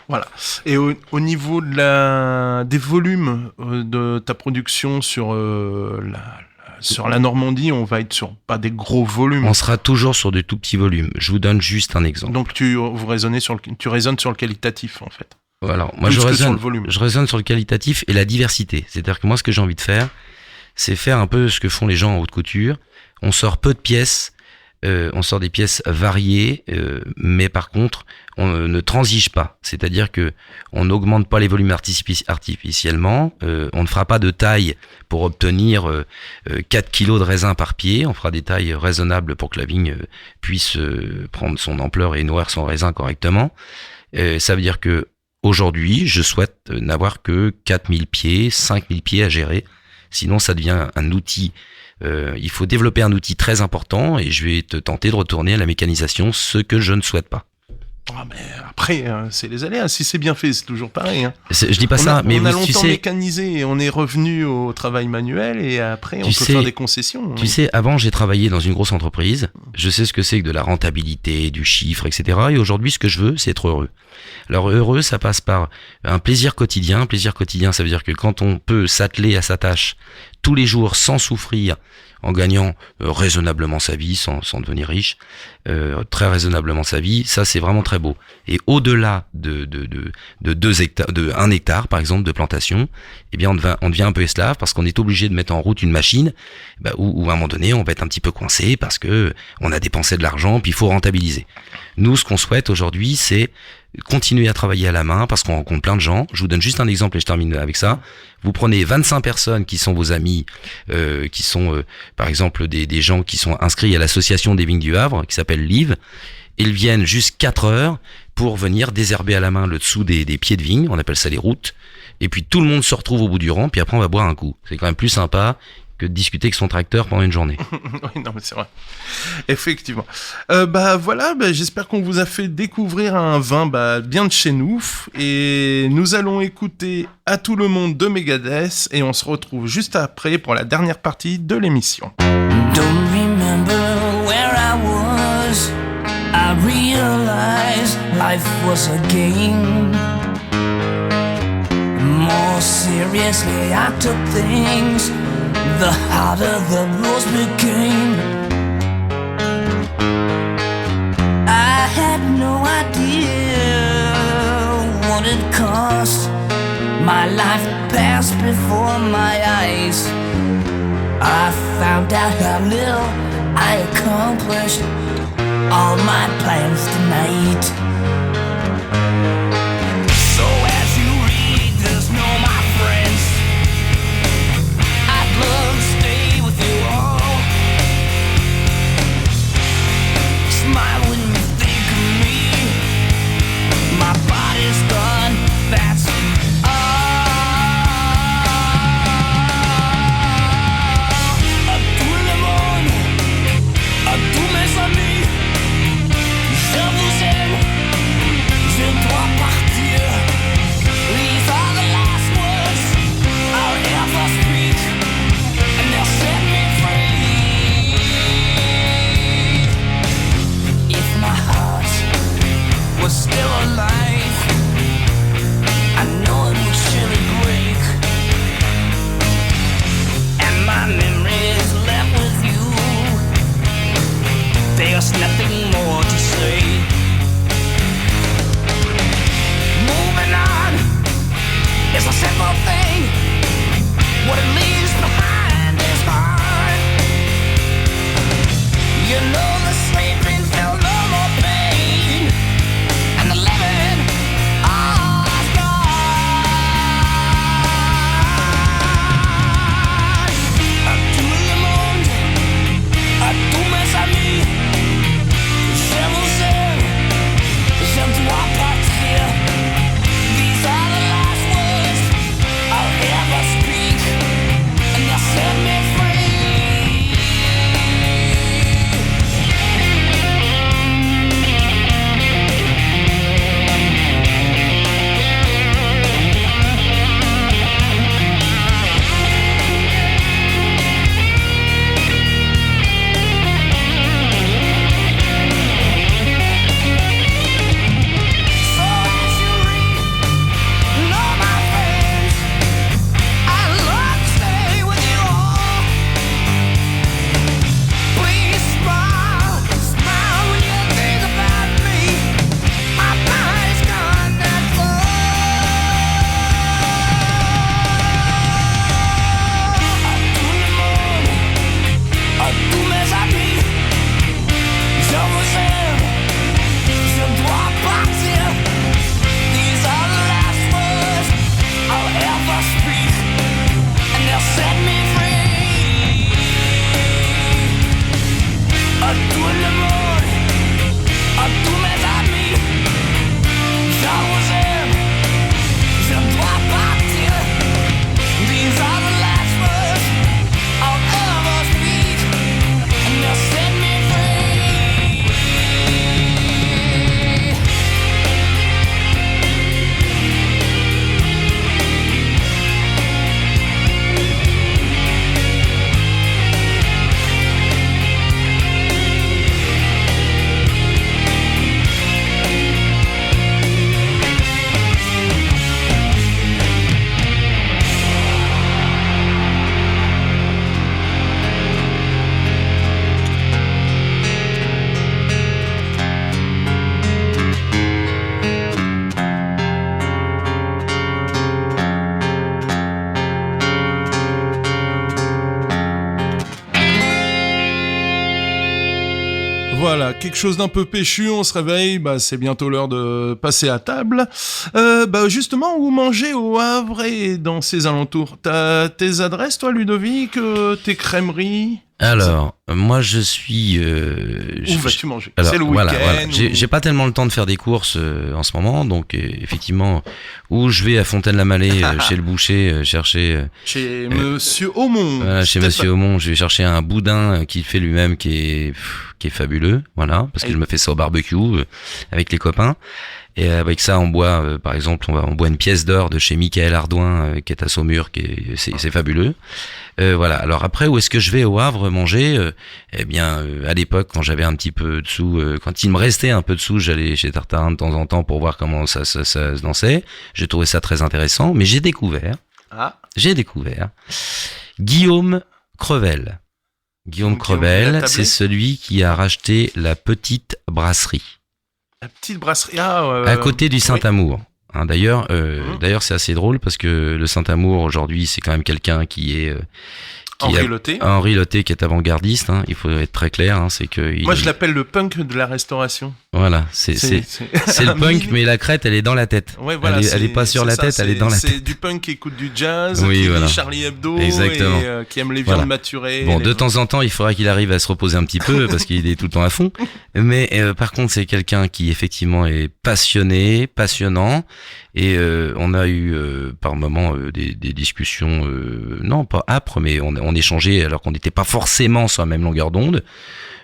Voilà. Et au niveau des volumes de ta production sur la Normandie, on va être sur pas des gros volumes. On sera toujours sur de tout petits volumes. Je vous donne juste un exemple. Donc tu raisonnes sur le qualitatif en fait. Voilà. Moi, Plus que sur le volume. je raisonne sur le qualitatif et la diversité. C'est-à-dire que moi, ce que j'ai envie de faire, c'est faire un peu ce que font les gens en haute couture. On sort peu de pièces. On sort des pièces variées, mais par contre, on ne transige pas. C'est-à-dire que on n'augmente pas les volumes artificiellement. On ne fera pas de taille pour obtenir 4 kilos de raisin par pied. On fera des tailles raisonnables pour que la vigne puisse prendre son ampleur et nourrir son raisin correctement. Ça veut dire que aujourd'hui, je souhaite n'avoir que 4000 pieds, 5000 pieds à gérer. Sinon, ça devient un outil. Il faut développer un outil très important et je vais te tenter de retourner à la mécanisation, ce que je ne souhaite pas. Ah, mais après, c'est les aléas. Si c'est bien fait, c'est toujours pareil. Hein. Je dis pas ça, mais on a tu longtemps sais, mécanisé et on est revenu au travail manuel et après on peut faire des concessions. Tu sais, avant j'ai travaillé dans une grosse entreprise. Je sais ce que c'est que de la rentabilité, du chiffre, etc. Et aujourd'hui, ce que je veux, c'est être heureux. Alors heureux, ça passe par un plaisir quotidien. Un plaisir quotidien, ça veut dire que quand on peut s'atteler à sa tâche tous les jours sans souffrir, en gagnant raisonnablement sa vie, sans devenir riche, très raisonnablement sa vie, ça c'est vraiment très beau. Et au-delà de 2 hectares, de 1 hectare par exemple de plantation, eh bien on devient un peu esclave parce qu'on est obligé de mettre en route une machine, où à un moment donné on va être un petit peu coincé parce que on a dépensé de l'argent, puis il faut rentabiliser. Nous, ce qu'on souhaite aujourd'hui, c'est continuer à travailler à la main parce qu'on rencontre plein de gens. Je vous donne juste un exemple et je termine avec ça. Vous prenez 25 personnes qui sont vos amis, qui sont par exemple des gens qui sont inscrits à l'association des vignes du Havre, qui s'appelle Live. Ils viennent juste 4 heures pour venir désherber à la main le dessous des pieds de vigne, on appelle ça les routes. Et puis tout le monde se retrouve au bout du rang, puis après on va boire un coup. C'est quand même plus sympa que de discuter avec son tracteur pendant une journée. Oui, non, mais c'est vrai. Effectivement. Voilà, j'espère qu'on vous a fait découvrir un vin bien de chez nous. Et nous allons écouter À tout le monde de Megadeth. Et on se retrouve juste après pour la dernière partie de l'émission. Don't remember where I was. I realized life was a game. More seriously I took things, the harder the rules became. I had no idea what it cost. My life passed before my eyes. I found out how little I accomplished all my plans tonight. So as you read this, know my friends, I'd love to stay with you all. Smile when you think of me. My body's gone, that's à tous mes amis, je vous aime. Voilà, quelque chose d'un peu péchu, on se réveille, c'est bientôt l'heure de passer à table. Justement, où manger au Havre et dans ses alentours? T'as tes adresses, toi, Ludovic, tes crèmeries? Alors, moi je suis... Où vas-tu manger? Alors, C'est le voilà. week-end? J'ai pas tellement le temps de faire des courses en ce moment, donc effectivement, où je vais à Fontaine-la-Mallée, chez le boucher, chercher... Chez Monsieur Aumont. Voilà, chez Monsieur Aumont, je vais chercher un boudin qu'il fait lui-même qui est fabuleux, voilà, parce que je me fais ça au barbecue avec les copains. Et avec ça, on boit, par exemple, on boit une pièce d'or de chez Michael Ardouin, qui est à Saumur, c'est fabuleux. Voilà. Alors après, où est-ce que je vais au Havre manger? À l'époque, quand j'avais un petit peu de sous, quand il me restait un peu de sous, j'allais chez Tartarin de temps en temps pour voir comment ça se dansait. J'ai trouvé ça très intéressant, mais j'ai découvert Guillaume Crevel. Guillaume Crevel, c'est celui qui a racheté la petite brasserie. La petite brasserie, à côté du Saint-Amour. Hein, d'ailleurs, c'est assez drôle parce que le Saint-Amour aujourd'hui, c'est quand même quelqu'un qui est Henri Loté, qui est avant-gardiste. Hein, il faut être très clair. Hein, c'est que moi, je l'appelle le punk de la restauration. Voilà, c'est le punk, mais la crête, elle est dans la tête. Ouais, voilà, elle est pas sur la tête, elle est dans la tête. C'est du punk qui écoute du jazz, oui, qui voilà. lit Charlie Hebdo, exactement. Et qui aime les viandes maturées. Bon, de temps en temps, il faudra qu'il arrive à se reposer un petit peu parce qu'il est tout le temps à fond. Mais par contre, c'est quelqu'un qui effectivement est passionné, passionnant. Et on a eu par moments des discussions, non pas âpres, mais on échangeait alors qu'on n'était pas forcément sur la même longueur d'onde.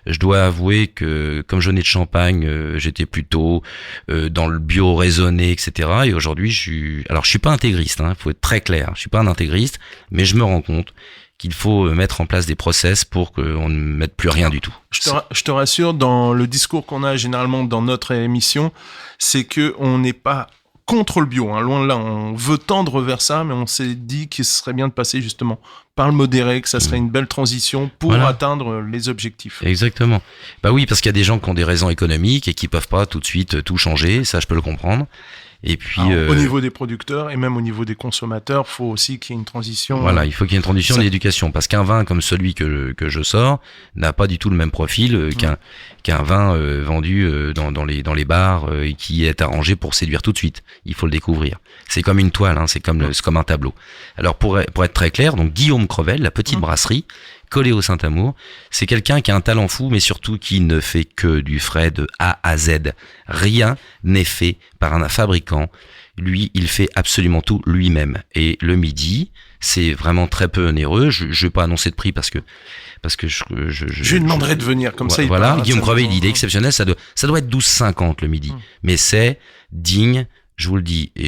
Je dois avouer que comme je venais de Champagne, j'étais plutôt dans le bio raisonné, etc. Et aujourd'hui, je suis pas intégriste, hein, faut être très clair. Je suis pas un intégriste, mais je me rends compte qu'il faut mettre en place des process pour qu'on ne mette plus rien du tout. Je te rassure, dans le discours qu'on a généralement dans notre émission, c'est que on n'est pas contre le bio, hein, loin de là, on veut tendre vers ça, mais on s'est dit qu'il serait bien de passer justement par le modéré, que ça serait une belle transition pour atteindre les objectifs. Exactement. Bah oui, parce qu'il y a des gens qui ont des raisons économiques et qui peuvent pas tout de suite tout changer, ça je peux le comprendre. Et puis au niveau des producteurs et même au niveau des consommateurs, faut aussi qu'il y ait une transition. Voilà, il faut qu'il y ait une transition d'éducation, parce qu'un vin comme celui que je sors n'a pas du tout le même profil qu'un vin vendu dans les bars et qui est arrangé pour séduire tout de suite. Il faut le découvrir. C'est comme une toile, hein, c'est comme un tableau. Alors pour être très clair, donc Guillaume Crevel, la petite brasserie collé au Saint-Amour, c'est quelqu'un qui a un talent fou, mais surtout qui ne fait que du frais de A à Z. Rien n'est fait par un fabricant. Lui, il fait absolument tout lui-même. Et le midi, c'est vraiment très peu onéreux. Je vais pas annoncer de prix parce que je lui demanderai de venir comme ça. Voilà, Guillaume Crevel, il est exceptionnel. Ça doit être 12,50 le midi, mais c'est digne. Je vous le dis, et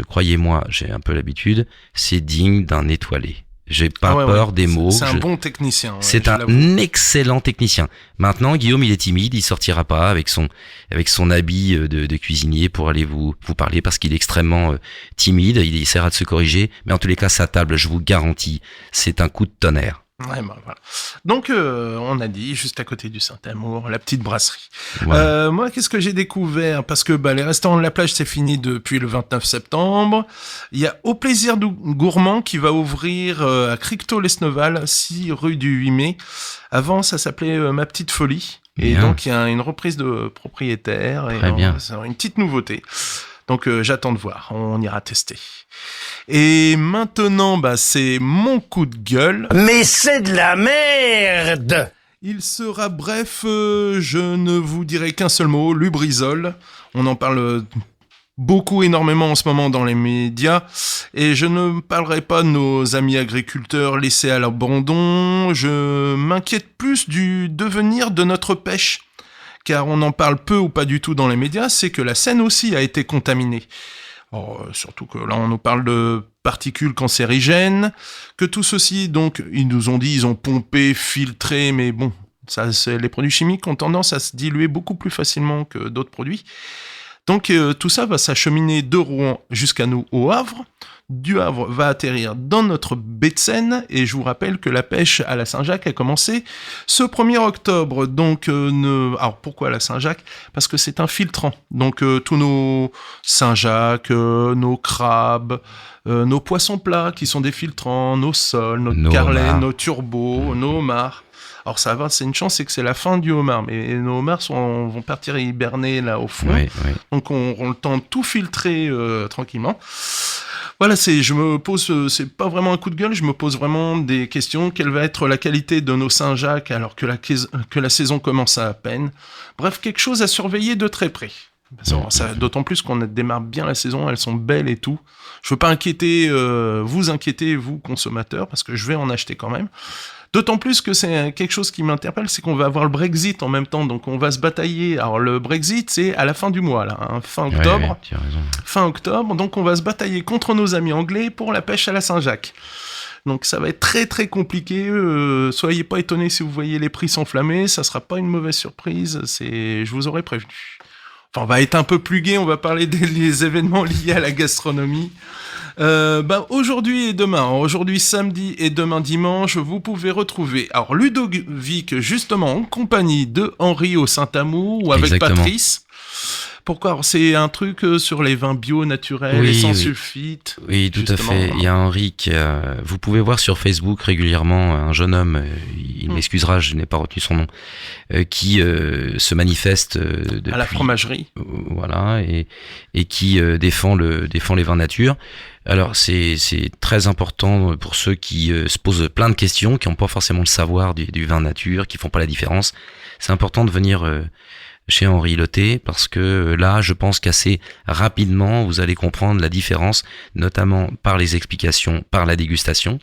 croyez-moi, j'ai un peu l'habitude. C'est digne d'un étoilé. J'ai pas peur des mots. C'est un bon technicien. C'est un excellent technicien. Maintenant, Guillaume, il est timide, il sortira pas avec son habit de cuisinier pour aller vous parler parce qu'il est extrêmement timide. Il essaiera de se corriger, mais en tous les cas, sa table, je vous garantis, c'est un coup de tonnerre. Ouais, voilà. Donc, on a dit, juste à côté du Saint-Amour, la petite brasserie. Voilà. Moi, qu'est-ce que j'ai découvert? Parce que les restaurants de la plage, c'est fini depuis le 29 septembre. Il y a Au Plaisir du Gourmand qui va ouvrir à Cricto-Lesneval, 6 rue du 8 mai. Avant, ça s'appelait Ma Petite Folie. Et bien. Donc, il y a une reprise de propriétaire. Très bien. C'est une petite nouveauté. Donc, j'attends de voir. On ira tester. Et maintenant, c'est mon coup de gueule. Mais c'est de la merde! Il sera bref, je ne vous dirai qu'un seul mot, Lubrizol. On en parle énormément en ce moment dans les médias. Et je ne parlerai pas de nos amis agriculteurs laissés à l'abandon. Je m'inquiète plus du devenir de notre pêche. Car on en parle peu ou pas du tout dans les médias, c'est que la Seine aussi a été contaminée. Surtout que là, on nous parle de particules cancérigènes, que tout ceci, donc, ils nous ont dit, ils ont pompé, filtré, mais bon, les produits chimiques ont tendance à se diluer beaucoup plus facilement que d'autres produits. Donc, tout ça va s'acheminer de Rouen jusqu'à nous au Havre. Du Havre va atterrir dans notre baie de Seine, et je vous rappelle que la pêche à la Saint-Jacques a commencé ce 1er octobre. Donc, alors pourquoi la Saint-Jacques? Parce que c'est un filtrant. Donc, tous nos Saint-Jacques, nos crabes, nos poissons plats qui sont des filtrants, nos sols, notre carlène, nos turbos, nos homards. Alors ça va, c'est une chance, c'est que c'est la fin du homard, mais nos homards vont partir hiberner là au fond. Oui. Donc on le temps de tout filtrer tranquillement. Voilà, je me pose, c'est pas vraiment un coup de gueule, je me pose vraiment des questions. Quelle va être la qualité de nos Saint-Jacques alors que la saison commence à peine? Bref, quelque chose à surveiller de très près. D'autant plus qu'on démarre bien la saison, elles sont belles et tout. Je veux pas vous inquiéter, vous consommateurs, parce que je vais en acheter quand même. D'autant plus que c'est quelque chose qui m'interpelle, c'est qu'on va avoir le Brexit en même temps, donc on va se batailler. Alors le Brexit, c'est à la fin du mois, là, fin octobre. Ouais, tu as raison. Fin octobre, donc on va se batailler contre nos amis anglais pour la pêche à la Saint-Jacques. Donc ça va être très très compliqué. Soyez pas étonnés si vous voyez les prix s'enflammer, ça sera pas une mauvaise surprise. Je vous aurais prévenu. Enfin, on va être un peu plus gai, on va parler des événements liés à la gastronomie. Aujourd'hui et demain, aujourd'hui samedi et demain dimanche, vous pouvez retrouver alors Ludovic justement en compagnie de Henri au Saint-Amour ou avec Exactement. Patrice. Pourquoi? Alors, c'est un truc sur les vins bio naturels et sans sulfite. Oui, tout justement. à fait. Il y a Henri vous pouvez voir sur Facebook régulièrement un jeune homme, il m'excusera, je n'ai pas retenu son nom, qui se manifeste depuis, à la fromagerie. Voilà, et qui défend les vins nature. Alors c'est très important pour ceux qui se posent plein de questions, qui n'ont pas forcément le savoir du vin nature, qui font pas la différence. C'est important de venir chez Henri Loté, parce que là, je pense qu'assez rapidement, vous allez comprendre la différence, notamment par les explications, par la dégustation.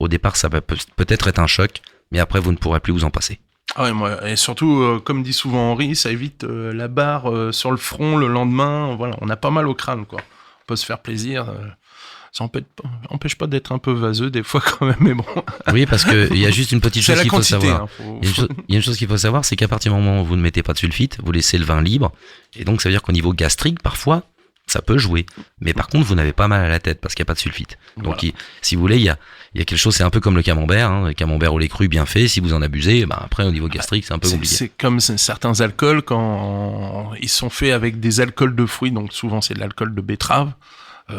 Au départ, ça va peut-être être un choc, mais après, vous ne pourrez plus vous en passer. Ah ouais, et surtout, comme dit souvent Henri, ça évite la barre sur le front le lendemain. Voilà, on a pas mal au crâne, quoi. On peut se faire plaisir. Ça empêche pas d'être un peu vaseux des fois quand même, mais bon. Oui, parce que il y a juste une petite chose qu'il faut savoir. Hein, Il y a une chose qu'il faut savoir, c'est qu'à partir du moment où vous ne mettez pas de sulfite, vous laissez le vin libre, et donc ça veut dire qu'au niveau gastrique, parfois, ça peut jouer. Mais par contre, vous n'avez pas mal à la tête parce qu'il n'y a pas de sulfite. Donc, voilà. si vous voulez, il y a quelque chose, c'est un peu comme le camembert, hein, le camembert au lait cru bien fait. Si vous en abusez, après, au niveau gastrique, c'est un peu compliqué. C'est comme certains alcools quand ils sont faits avec des alcools de fruits, donc souvent c'est de l'alcool de betterave.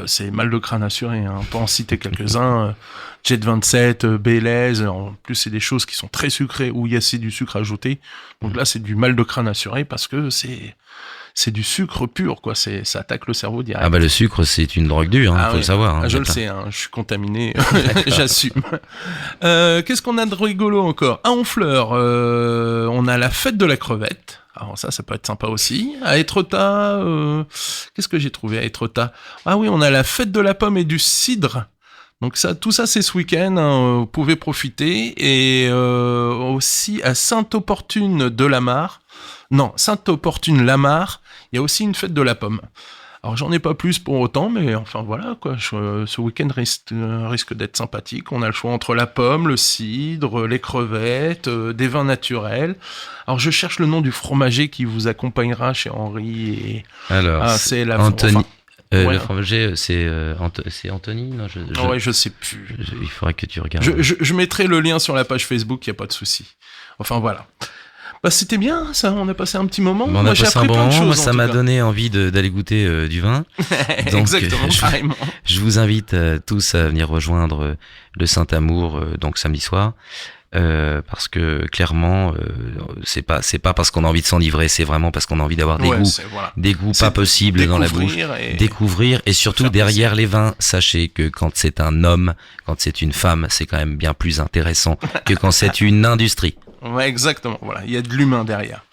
C'est mal de crâne assuré, hein. On peut en citer quelques-uns. Jet 27, Bélez, en plus c'est des choses qui sont très sucrées où il y a du sucre ajouté. Donc là c'est du mal de crâne assuré parce que c'est du sucre pur, quoi. Ça attaque le cerveau direct. Ah le sucre c'est une drogue dure, faut le savoir. Hein, je le sais, hein, je suis contaminé, j'assume. Qu'est-ce qu'on a de rigolo encore? À Honfleur, on a la fête de la crevette. Alors ça peut être sympa aussi. À Étretat, qu'est-ce que j'ai trouvé à Étretat? Ah oui, on a la fête de la pomme et du cidre. Donc tout ça c'est ce week-end, hein, vous pouvez profiter. Et aussi à Sainte-Opportune-la-Mare, il y a aussi une fête de la pomme. Alors j'en ai pas plus pour autant, mais enfin voilà quoi. Ce week-end risque d'être sympathique. On a le choix entre la pomme, le cidre, les crevettes, des vins naturels. Alors je cherche le nom du fromager qui vous accompagnera chez Henri. Et... Alors c'est Anthony. Ouais. Le fromager, c'est Anthony, non, je sais plus. Il faudrait que tu regardes. Je mettrai le lien sur la page Facebook, y a pas de souci. Enfin voilà. C'était bien, ça, on a passé un petit moment. Moi, j'ai appris plein de choses. Moi, ça m'a donné envie d'aller goûter du vin. Donc, exactement, carrément. Je vous invite tous à venir rejoindre le Saint-Amour, donc samedi soir. Parce que clairement, c'est pas parce qu'on a envie de s'enivrer, c'est vraiment parce qu'on a envie d'avoir des goûts pas possibles dans la bouche. Découvrir et surtout derrière les vins, sachez que quand c'est un homme, quand c'est une femme, c'est quand même bien plus intéressant que quand c'est une industrie. Ouais, exactement. Voilà, il y a de l'humain derrière.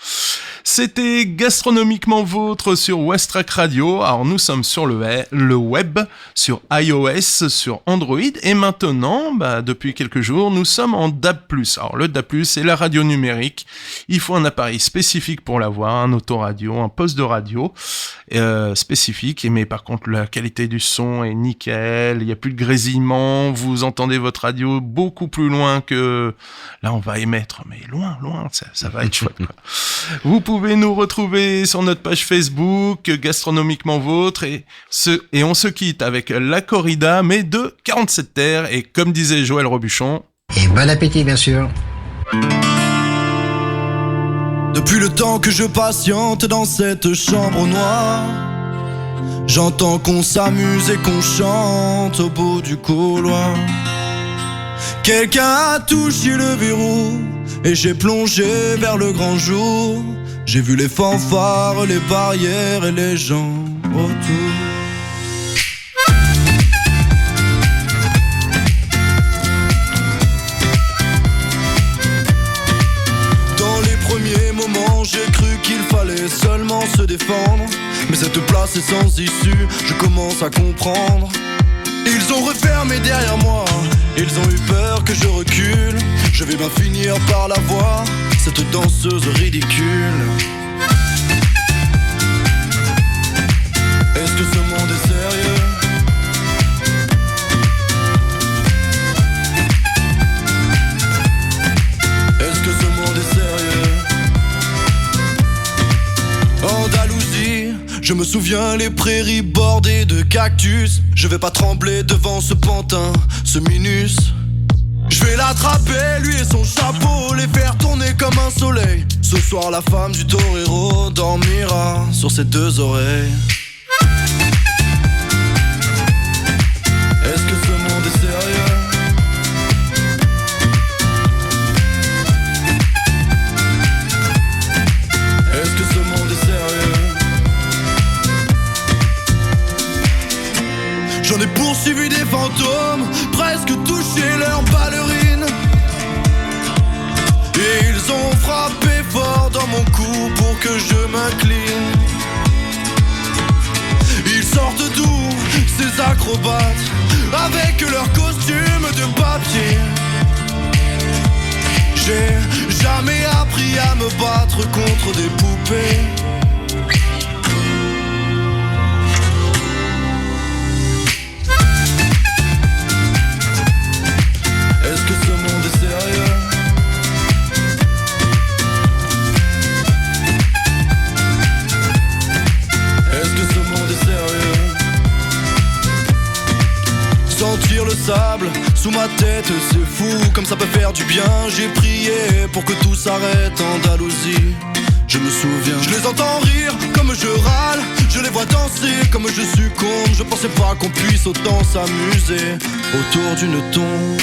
C'était Gastronomiquement Vôtre sur Westrack Radio. Alors nous sommes sur le web, sur iOS, sur Android et maintenant, depuis quelques jours, nous sommes en DAB+. Alors le DAB+, c'est la radio numérique. Il faut un appareil spécifique pour l'avoir, un autoradio, un poste de radio spécifique. Mais par contre, la qualité du son est nickel. Il n'y a plus de grésillement. Vous entendez votre radio beaucoup plus loin que... Là, on va émettre, mais loin, ça va être chouette, quoi. Vous pouvez nous retrouver sur notre page Facebook, Gastronomiquement Vôtre, et on se quitte avec la corrida, mais de 47 terres, et comme disait Joël Robuchon... Et bon appétit, bien sûr. Depuis le temps que je patiente dans cette chambre noire, j'entends qu'on s'amuse et qu'on chante au bout du couloir. Quelqu'un a touché le verrou et j'ai plongé vers le grand jour. J'ai vu les fanfares, les barrières et les gens autour. Dans les premiers moments, j'ai cru qu'il fallait seulement se défendre. Mais cette place est sans issue, je commence à comprendre. Ils ont refermé derrière moi, ils ont eu peur que je recule. Je vais bien finir par la voir, cette danseuse ridicule. Est-ce que ce monde est sérieux? Est-ce que ce monde est sérieux? Andalousie, je me souviens les prairies bordées de cactus. Je vais pas trembler devant ce pantin, ce minus. Je vais l'attraper, lui et son chapeau, les faire tourner comme un soleil. Ce soir la femme du torero dormira sur ses deux oreilles. Est-ce que ce monde est sérieux? Est-ce que ce monde est sérieux? J'en ai poursuivi des fantômes, presque touché leurs ballerines. Et ils ont frappé fort dans mon cou pour que je m'incline. Ils sortent d'où, ces acrobates, avec leurs costumes de papier. J'ai jamais appris à me battre contre des poupées. Est-ce que ce monde est sérieux? Est-ce que ce monde est sérieux? Sentir le sable sous ma tête, c'est fou, comme ça peut faire du bien. J'ai prié pour que tout s'arrête, Andalousie. Je me souviens, je les entends rire comme je râle, je les vois danser comme je succombe. Je pensais pas qu'on puisse autant s'amuser autour d'une tombe.